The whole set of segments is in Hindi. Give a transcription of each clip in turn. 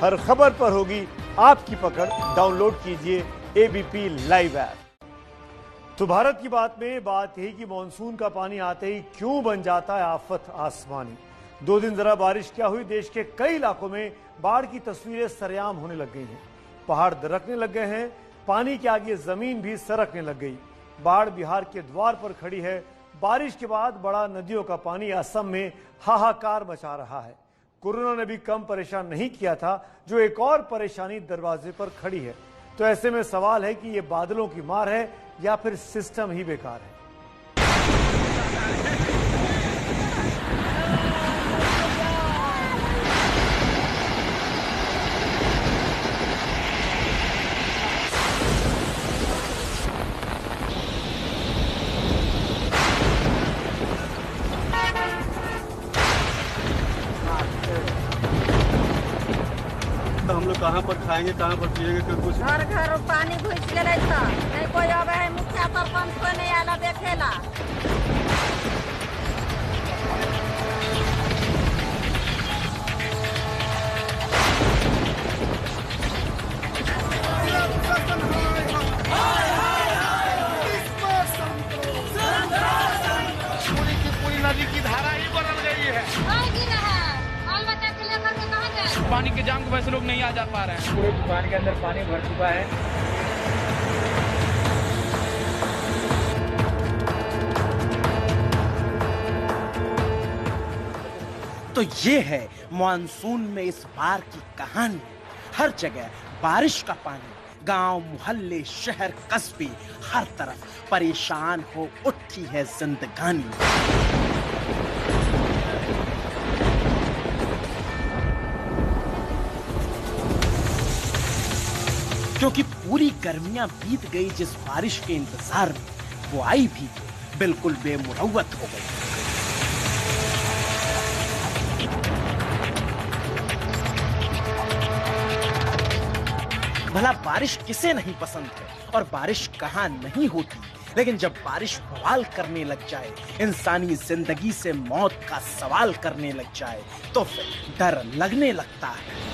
हर खबर पर होगी आपकी पकड़। डाउनलोड कीजिए एबीपी लाइव ऐप। तो भारत की बात में बात यही कि मानसून का पानी आते ही क्यों बन जाता है आफत आसमानी। 2 दिन जरा बारिश क्या हुई, देश के कई इलाकों में बाढ़ की तस्वीरें सरेआम होने लग गई हैं। पहाड़ दरकने लग गए हैं, पानी के आगे जमीन भी सरकने लग गई। बाढ़ बिहार के द्वार पर खड़ी है। बारिश के बाद बड़ा नदियों का पानी असम में हाहाकार मचा रहा है। कोरोना ने भी कम परेशान नहीं किया था, जो एक और परेशानी दरवाजे पर खड़ी है। तो ऐसे में सवाल है कि ये बादलों की मार है या फिर सिस्टम ही बेकार है। तो हम लोग कहाँ पर खाएंगे, कहाँ पर पिएंगे, कुछ घर घर पानी घुस गए था। नहीं कोई अब है, मुखिया सरपंच कोई नहीं आला देखेला। पूरी नदी की धारा ही बदल गई है। पानी के जाम की वजह से लोग नहीं आ जा पा रहे हैं। पूरे दुकान के अंदर पानी भर चुका है। तो ये है मानसून में इस बार की कहानी। हर जगह बारिश का पानी, गांव, मोहल्ले, शहर, कस्बे, हर तरफ परेशान हो उठी है जिंदगानी। क्योंकि पूरी गर्मियां बीत गई जिस बारिश के इंतजार में, वो आई भी बिल्कुल बेमुरव्वत हो गई। भला बारिश किसे नहीं पसंद है और बारिश कहाँ नहीं होती, लेकिन जब बारिश बवाल करने लग जाए, इंसानी जिंदगी से मौत का सवाल करने लग जाए, तो फिर डर लगने लगता है।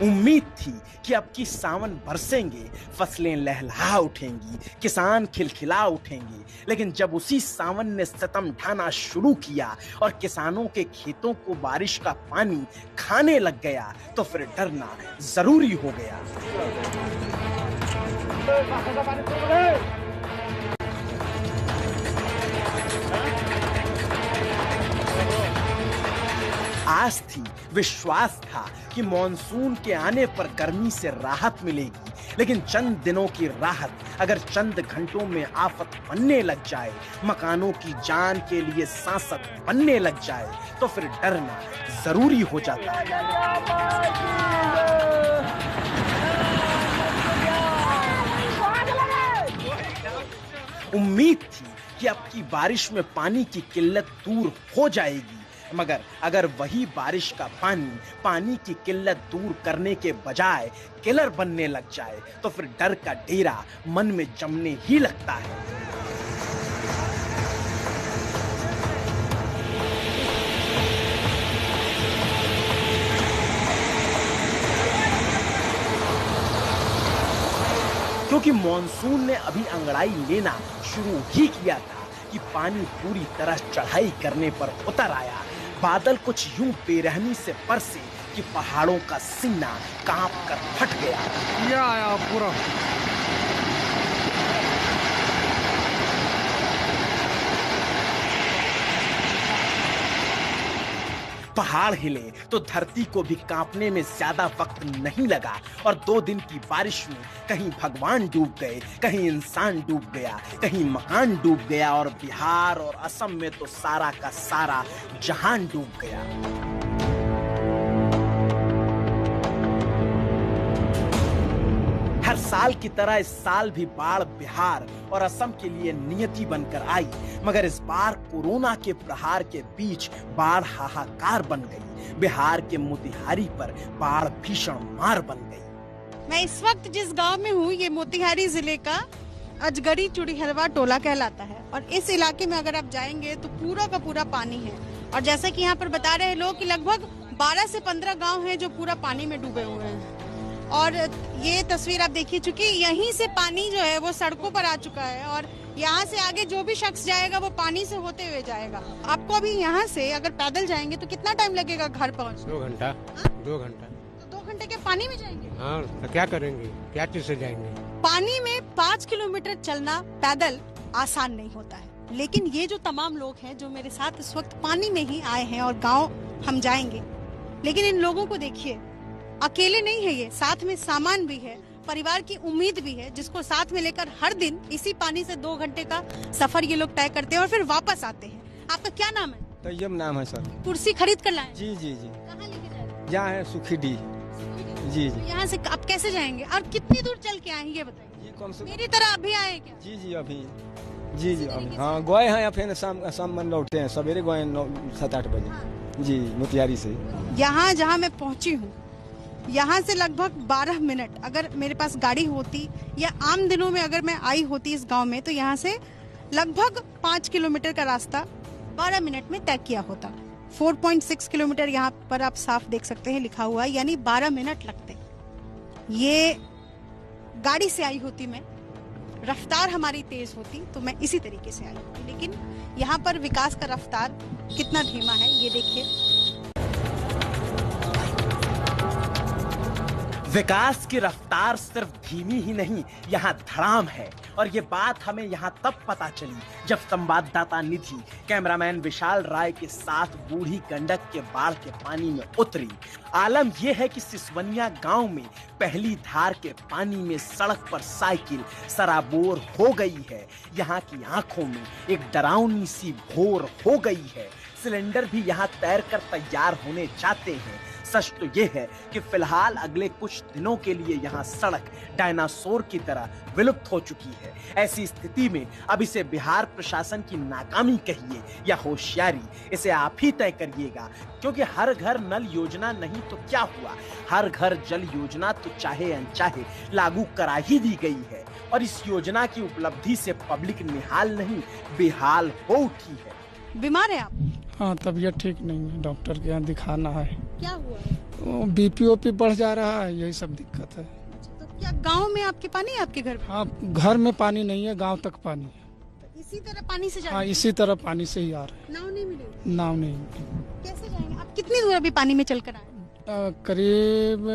उम्मीद थी कि अब की सावन बरसेंगे, फसलें लहलहा उठेंगी, किसान खिलखिला उठेंगे, लेकिन जब उसी सावन ने सितम ढाना शुरू किया और किसानों के खेतों को बारिश का पानी खाने लग गया, तो फिर डरना जरूरी हो गया। आस थी, विश्वास था कि मॉनसून के आने पर गर्मी से राहत मिलेगी, लेकिन चंद दिनों की राहत अगर चंद घंटों में आफत बनने लग जाए, मकानों की जान के लिए सांसत बनने लग जाए, तो फिर डरना जरूरी हो जाता है। उम्मीद थी कि अब की बारिश में पानी की किल्लत दूर हो जाएगी, मगर अगर वही बारिश का पानी की किल्लत दूर करने के बजाय किलर बनने लग जाए, तो फिर डर का डेरा मन में जमने ही लगता है। क्योंकि मॉनसून ने अभी अंगड़ाई लेना शुरू ही किया था कि पानी पूरी तरह चढ़ाई करने पर उतर आया। बादल कुछ यूं बेरहमी से बरसे कि पहाड़ों का सीना कांप कर फट गया। ये आया पूरा पहाड़ हिले तो धरती को भी कांपने में ज्यादा वक्त नहीं लगा और 2 दिन की बारिश में कहीं भगवान डूब गए, कहीं इंसान डूब गया, कहीं मकान डूब गया और बिहार और असम में तो सारा का सारा जहान डूब गया। हर साल की तरह इस साल भी बाढ़ बिहार और असम के लिए नियति बनकर आई, मगर इस बार कोरोना के प्रहार के बीच बाढ़ हाहाकार बन गई। बिहार के मोतिहारी पर बाढ़ भीषण मार बन गई। मैं इस वक्त जिस गांव में हूँ, ये मोतिहारी जिले का अजगरी चुड़ीहलवा टोला कहलाता है और इस इलाके में अगर आप जाएंगे तो पूरा का पूरा पानी है और जैसा कि यहाँ पर बता रहे हैं लोग कि लगभग 12 से 15 गांव हैं जो पूरा पानी में डूबे हुए हैं। और ये तस्वीर आप देखिए, चूंकि यहीं से पानी जो है वो सड़कों पर आ चुका है और यहाँ से आगे जो भी शख्स जाएगा वो पानी से होते हुए जाएगा। आपको अभी यहाँ से अगर पैदल जाएंगे तो कितना टाइम लगेगा घर पहुँचने? 2 घंटा। 2 घंटा। तो 2 घंटे के पानी में जाएंगे? हाँ, तो क्या करेंगे, क्या चीज से जाएंगे? पानी में 5 किलोमीटर चलना पैदल आसान नहीं होता है, लेकिन ये जो तमाम लोग हैं जो मेरे साथ इस वक्त पानी में ही आए हैं और गांव हम जाएंगे, लेकिन इन लोगों को देखिए, अकेले नहीं है ये, साथ में सामान भी है, परिवार की उम्मीद भी है, जिसको साथ में लेकर हर दिन इसी पानी से 2 घंटे का सफर ये लोग तय करते हैं और फिर वापस आते हैं। आपका क्या नाम है? तैयब नाम है सर। कुर्सी खरीद कर लाए? जी जी जी। कहाँ लेके जा रहे हैं? यहाँ है सुखी डी। जी जी। यहाँ से आप कैसे जाएंगे और कितनी दूर चल के आएंगे ये बताइए? ये कम से मेरी तरह अभी आए क्या? जी जी अभी। जी जी अभी हाँ गए हैं, फिर शाम में लौटते हैं, सवेरे गए 7-8 बजे। जी मोतिहारी से। यहाँ जहाँ मैं पहुँची हूँ, यहाँ से लगभग 12 मिनट अगर मेरे पास गाड़ी होती या आम दिनों में अगर मैं आई होती इस गांव में, तो यहाँ से लगभग 5 किलोमीटर का रास्ता 12 मिनट में तय किया होता। 4.6 किलोमीटर यहाँ पर आप साफ देख सकते हैं लिखा हुआ है, यानी 12 मिनट लगते। ये गाड़ी से आई होती मैं, रफ्तार हमारी तेज होती तो मैं इसी तरीके से आई होती, लेकिन यहाँ पर विकास का रफ्तार कितना धीमा है ये देखिए। विकास की रफ्तार सिर्फ धीमी ही नहीं, यहाँ धड़ाम है। और ये बात हमें यहाँ तब पता चली जब संवाददाता निधि कैमरामैन विशाल राय के साथ बूढ़ी गंडक के बाढ़ के पानी में उतरी। आलम यह है कि सिसवनिया गांव में पहली धार के पानी में सड़क पर साइकिल सराबोर हो गई है। यहाँ की आंखों में एक डरावनी सी भोर हो गई है। सिलेंडर भी यहाँ तैरकर तैयार होने जाते हैं। सच तो ये है कि फिलहाल अगले कुछ दिनों के लिए यहाँ सड़क डायनासोर की तरह विलुप्त हो चुकी है। ऐसी स्थिति में अब इसे बिहार प्रशासन की नाकामी कहिए या होशियारी, इसे आप ही तय करिएगा, क्योंकि हर घर नल योजना नहीं तो क्या हुआ, हर घर जल योजना तो चाहे अनचाहे लागू करा ही दी गई है। और इस योजना की उपलब्धि से पब्लिक निहाल नहीं बेहाल हो उठी है। बीमार है आप? हाँ, तबीयत ठीक नहीं है, डॉक्टर के यहाँ दिखाना है। क्या हुआ है? बीपी बढ़ जा रहा है, यही सब दिक्कत है। तो क्या गांव में आपके पानी है आपके घर में? हाँ, घर में पानी नहीं है, गांव तक पानी है। तो इसी तरह पानी से हाँ, इसी तरह पानी से ही आ रहा है। नाव नहीं मिलेगी? नाव नहीं मिलेगी। कैसे जाएंगे आप? कितनी दूर अभी पानी में चल कर आए? करीब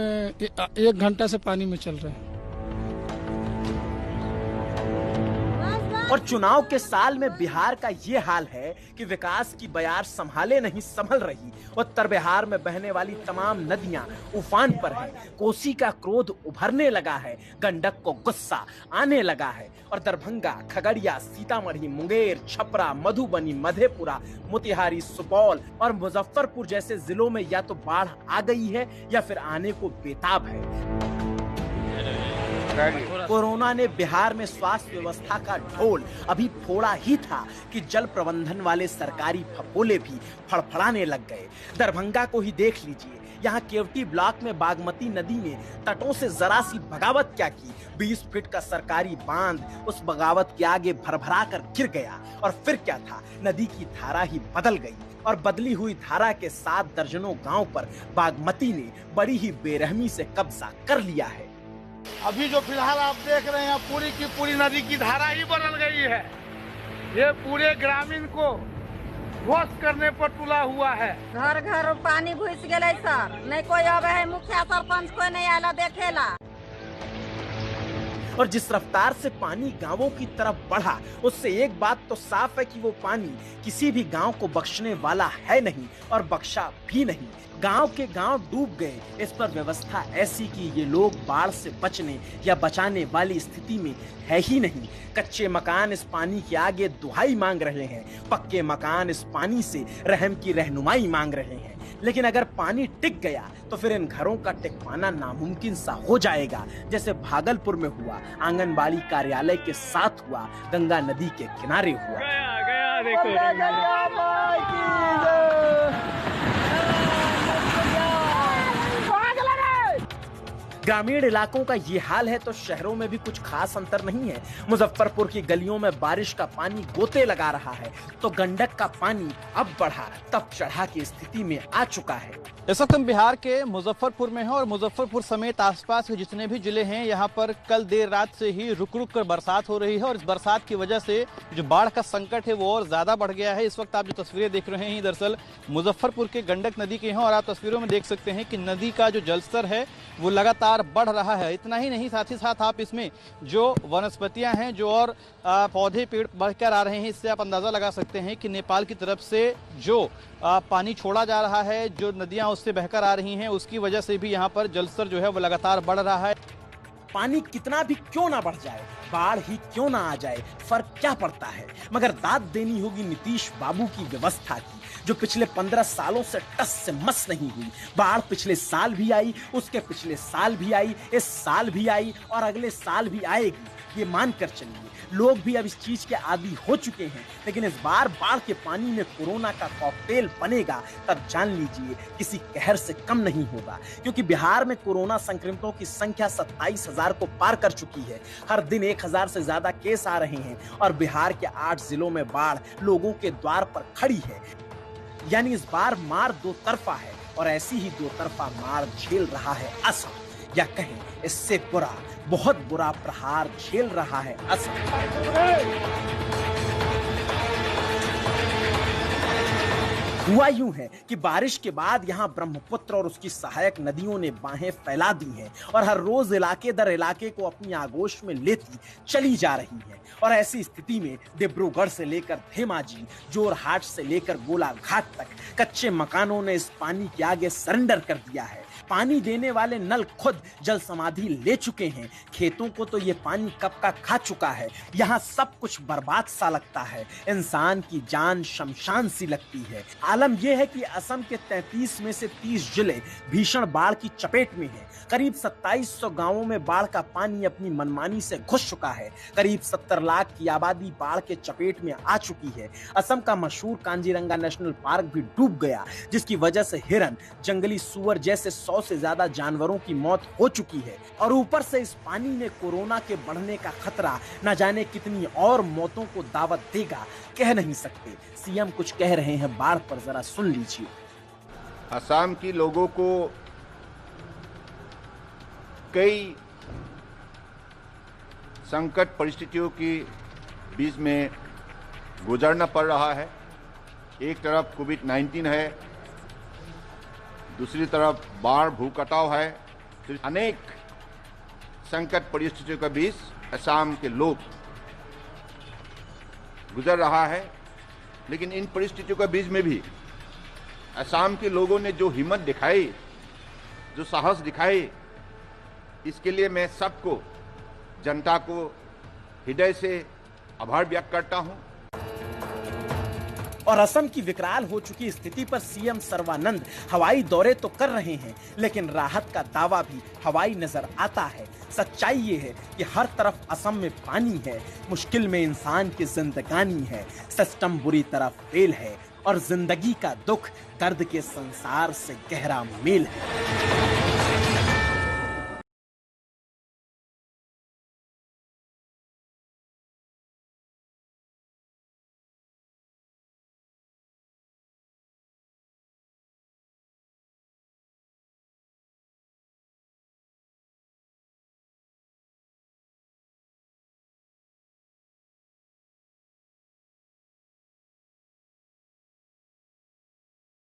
1 घंटा से पानी में चल रहे हैं। और चुनाव के साल में बिहार का ये हाल है कि विकास की बयार संभाले नहीं संभल रही। उत्तर बिहार में बहने वाली तमाम नदियां उफान पर हैं। कोसी का क्रोध उभरने लगा है, गंडक को गुस्सा आने लगा है और दरभंगा, खगड़िया, सीतामढ़ी, मुंगेर, छपरा, मधुबनी, मधेपुरा, मोतिहारी, सुपौल और मुजफ्फरपुर जैसे जिलों में या तो बाढ़ आ गई है या फिर आने को बेताब है। कोरोना ने बिहार में स्वास्थ्य व्यवस्था का ढोल अभी फोड़ा ही था कि जल प्रबंधन वाले सरकारी फपोले भी फड़फड़ाने लग गए। दरभंगा को ही देख लीजिए, यहाँ केवटी ब्लॉक में बागमती नदी ने तटों से जरा सी बगावत क्या की, 20 फीट का सरकारी बांध उस बगावत के आगे भरभरा कर गिर गया। और फिर क्या था, नदी की धारा ही बदल गई और बदली हुई धारा के साथ दर्जनों गांव पर बागमती ने बड़ी ही बेरहमी से कब्जा कर लिया है। अभी जो फिलहाल आप देख रहे हैं, पूरी की पूरी नदी की धारा ही बदल गई है। ये पूरे ग्रामीण को ध्वस्त करने पर तुला हुआ है। घर घर पानी घुस गए सर, नहीं कोई आवे है, मुखिया सरपंच कोई नहीं आला देखेला। और जिस रफ्तार से पानी गांवों की तरफ बढ़ा, उससे एक बात तो साफ है कि वो पानी किसी भी गांव को बख्शने वाला है नहीं और बख्शा भी नहीं। गांव के गांव डूब गए। इस पर व्यवस्था ऐसी कि ये लोग बाढ़ से बचने या बचाने वाली स्थिति में है ही नहीं। कच्चे मकान इस पानी के आगे दुहाई मांग रहे हैं, पक्के मकान इस पानी से रहम की रहनुमाई मांग रहे हैं। लेकिन अगर पानी टिक गया तो फिर इन घरों का टिक पाना नामुमकिन सा हो जाएगा, जैसे भागलपुर में हुआ, आंगनबाड़ी कार्यालय के साथ हुआ, गंगा नदी के किनारे हुआ। गया देखो। ग्रामीण इलाकों का ये हाल है तो शहरों में भी कुछ खास अंतर नहीं है। मुजफ्फरपुर की गलियों में बारिश का पानी गोते लगा रहा है तो गंडक का पानी अब बढ़ा तब चढ़ा की स्थिति में आ चुका है। इस वक्त हम बिहार के मुजफ्फरपुर में हैं और मुजफ्फरपुर समेत आसपास के जितने भी जिले हैं यहाँ पर कल देर रात से ही रुक रुक कर बरसात हो रही है और इस बरसात की वजह से जो बाढ़ का संकट है वो और ज्यादा बढ़ गया है। इस वक्त आप जो तस्वीरें देख रहे हैं दरअसल मुजफ्फरपुर के गंडक नदी के हैं और आप तस्वीरों में देख सकते हैं कि नदी का जो जलस्तर है वो लगातार बढ़ रहा है। इतना ही नहीं, साथ ही साथ आप इसमें जो वनस्पतियां हैं जो और पौधे पेड़ बढ़कर आ रहे हैं, इससे आप अंदाजा लगा सकते हैं कि नेपाल की तरफ से जो पानी छोड़ा जा रहा है, जो नदियां उससे बहकर आ रही हैं, उसकी वजह से भी यहाँ पर जलस्तर जो है वो लगातार बढ़ रहा है। पानी कितना भी क्यों ना बढ़ जाए, बाढ़ ही क्यों ना आ जाए, फर्क क्या पड़ता है, मगर दाद देनी होगी नीतीश बाबू की व्यवस्था की जो पिछले 15 सालों से टस से मस नहीं हुई। बाढ़ पिछले साल भी आई, उसके पिछले साल भी आई, इस साल भी आई और अगले साल भी आएगी, ये मानकर चलिए। लोग भी अब इस चीज के आदी हो चुके हैं, लेकिन इस बार बाढ़ के पानी में कोरोना का कॉकटेल बनेगा तब जान लीजिए किसी कहर से कम नहीं होगा, क्योंकि बिहार में कोरोना संक्रमितों की संख्या 27,000 को पार कर चुकी है। हर दिन 1,000 से ज्यादा केस आ रहे हैं और बिहार के 8 जिलों में बाढ़ लोगों के द्वार पर खड़ी है। यानी इस बार मार दो तरफा है और ऐसी ही दो तरफा मार झेल रहा है असम, या कहें इससे बुरा, बहुत बुरा प्रहार झेल रहा है असम। हुआ यूं है कि बारिश के बाद यहां ब्रह्मपुत्र और उसकी सहायक नदियों ने बाहें फैला दी हैं और हर रोज इलाके दर इलाके को अपनी आगोश में लेती चली जा रही है। और ऐसी स्थिति में डिब्रूगढ़ से लेकर धेमाजी, जोरहाट से लेकर गोलाघाट तक कच्चे मकानों ने इस पानी के आगे सरेंडर कर दिया है। पानी देने वाले नल खुद जल समाधि ले चुके हैं। खेतों को तो ये पानी कब का खा चुका है। यहाँ सब कुछ बर्बाद सा लगता है, इंसान की जान शमशान सी लगती है। आलम यह है कि असम के 33 में से 30 जिले भीषण बाढ़ की चपेट में हैं। करीब 2700 गांवों में बाढ़ का पानी अपनी मनमानी से घुस चुका है। करीब 70 लाख की आबादी बाढ़ के चपेट में आ चुकी है। असम का मशहूर कांजीरंगा नेशनल पार्क भी डूब गया, जिसकी वजह से हिरन, जंगली सुअर जैसे 100 से ज्यादा जानवरों की मौत हो चुकी है। और ऊपर से इस पानी में कोरोना के बढ़ने का खतरा न जाने कितनी और मौतों को दावत देगा, कह नहीं सकते। सीएम कुछ कह रहे हैं बाढ़ पर, जरा सुन लीजिए। असम की लोगों को कई संकट परिस्थितियों की बीच में गुजरना पड़ रहा है। एक तरफ कोविड-19 है, दूसरी तरफ बाढ़, भूकटाव है। अनेक संकट परिस्थितियों के बीच असम के लोग गुजर रहा है, लेकिन इन परिस्थितियों के बीच में भी असम के लोगों ने जो हिम्मत दिखाई, जो साहस दिखाई, इसके लिए मैं सबको, जनता को हृदय से आभार व्यक्त करता हूं। और असम की विकराल हो चुकी स्थिति पर सीएम सर्बानंद हवाई दौरे तो कर रहे हैं, लेकिन राहत का दावा भी हवाई नजर आता है। सच्चाई ये है कि हर तरफ असम में पानी है, मुश्किल में इंसान की जिंदगानी है, सिस्टम बुरी तरह फेल है और जिंदगी का दुख दर्द के संसार से गहरा मेल है।